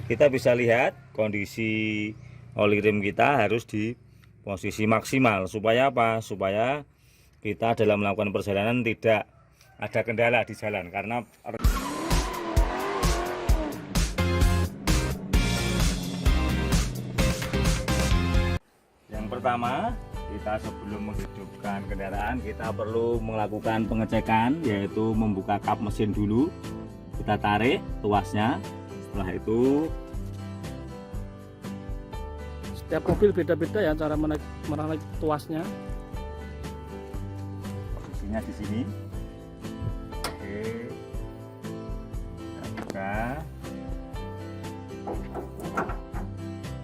kita bisa lihat kondisi oli rem kita harus di posisi maksimal. Supaya apa? Supaya kita dalam melakukan perjalanan tidak ada kendala di jalan, karena yang pertama, kita sebelum menghidupkan kendaraan kita perlu melakukan pengecekan, yaitu membuka kap mesin dulu. Kita tarik tuasnya. Setelah itu, setiap mobil beda-beda ya cara menarik tuasnya. posisinya di sini. Oke, kita buka.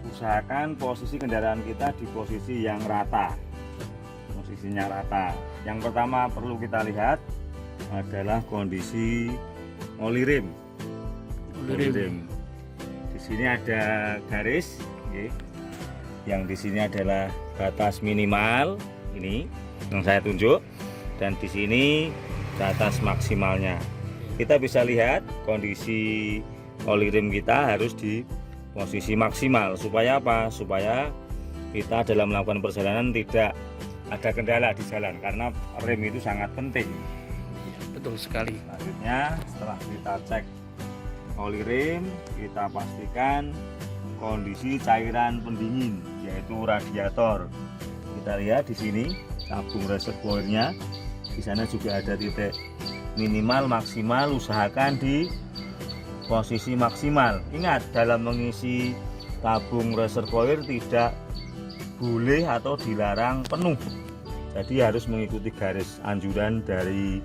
Usahakan posisi kendaraan kita di posisi yang rata, posisinya rata. Yang pertama perlu kita lihat adalah kondisi oli rem. Oli rem. Di sini ada garis, oke. Yang di sini adalah batas minimal, ini yang saya tunjuk, dan di sini batas maksimalnya. Kita bisa lihat kondisi oli rem kita harus di posisi maksimal. Supaya apa? Supaya kita dalam melakukan perjalanan tidak ada kendala di jalan, karena rem itu sangat penting. Betul sekali. Selanjutnya, setelah kita cek oli rem, kita pastikan kondisi cairan pendingin, yaitu radiator. Kita lihat di sini tabung reservoirnya. Di sana juga ada titik minimal, maksimal. Usahakan di posisi maksimal. Ingat, dalam mengisi tabung reservoir tidak boleh atau dilarang penuh. Jadi harus mengikuti garis anjuran dari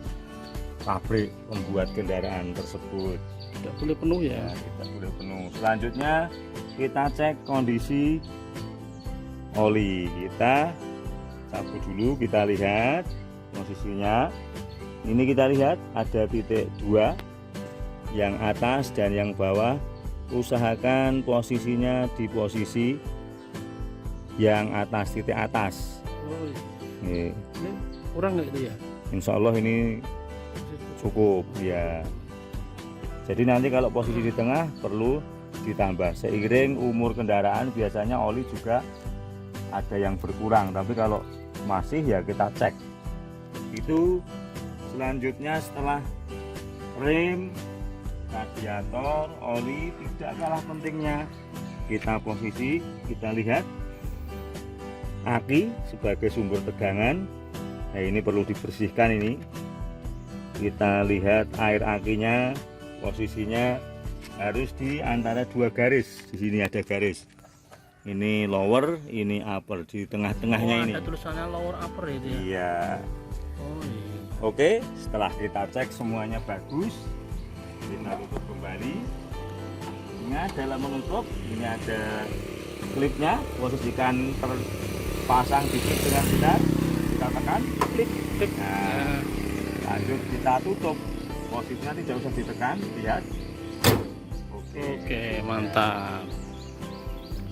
pabrik pembuat kendaraan tersebut. Tidak boleh penuh ya. Tidak boleh penuh. Selanjutnya kita cek kondisi oli. Kita cabut dulu, kita lihat posisinya. Ini kita lihat ada titik 2, yang atas dan yang bawah. Usahakan posisinya di posisi yang atas, titik atas. Oh, Nih, ini kurang nggak itu ya? insya Allah ini cukup ya. Jadi nanti kalau posisi di tengah perlu ditambah. Seiring umur kendaraan biasanya oli juga ada yang berkurang, tapi kalau masih ya kita cek. Itu selanjutnya setelah rem, radiator, oli, tidak kalah pentingnya kita posisi, kita lihat aki sebagai sumber tegangan. Nah, ini perlu dibersihkan. Ini kita lihat air akinya, posisinya harus di antara 2 garis. Di sini ada garis, ini lower, ini upper, di tengah-tengahnya. Ini ada tulisannya lower upper itu ya? Iya. Oh, iya. Oke, setelah kita cek semuanya bagus, kita tutup kembali. Ingat, dalam menutup ini ada klipnya, posisikan terpasang di klip dengan benar. Kita tekan klip. Nah, lanjut kita tutup, posisinya tidak usah ditekan, lihat. Oke, mantap.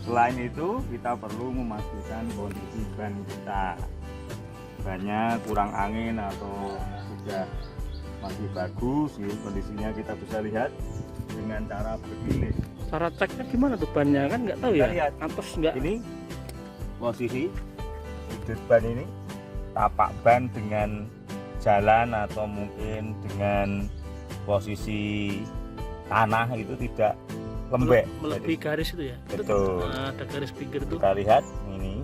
Selain itu kita perlu memastikan kondisi ban kita, bannya kurang angin atau sudah masih bagus. Kondisinya kita bisa lihat dengan cara bergilir. Cara ceknya gimana tuh bannya, kan nggak tahu Kita ya? lihat. Atas nggak? Ini posisi sudut ban, ini tapak ban dengan jalan atau mungkin dengan posisi tanah itu tidak lembek, melebihi garis itu ya? Betul. Nah, ada garis pinggir itu. Kita lihat ini.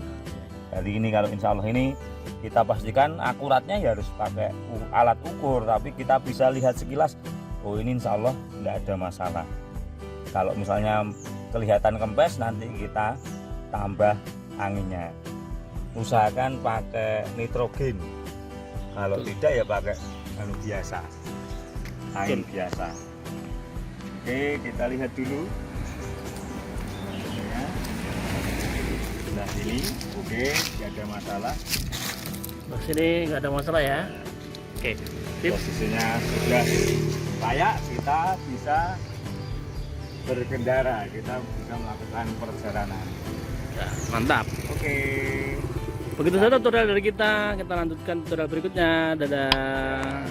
Jadi ini kalau insya Allah ini kita pastikan akuratnya ya harus pakai alat ukur, tapi kita bisa lihat sekilas, oh ini insya Allah tidak ada masalah. Kalau misalnya kelihatan kempes, nanti kita tambah anginnya. Usahakan pakai nitrogen, kalau tidak ya pakai biasa, angin biasa. Oke, kita lihat dulu ya. Nah ini oke, tidak ada masalah. Nah, sini nggak ada masalah ya. Oke, Posisinya sudah layak, kita bisa berkendara, kita bisa melakukan perjalanan. ya, mantap. Oke. Begitu saja tutorial dari kita lanjutkan tutorial berikutnya. Dadah.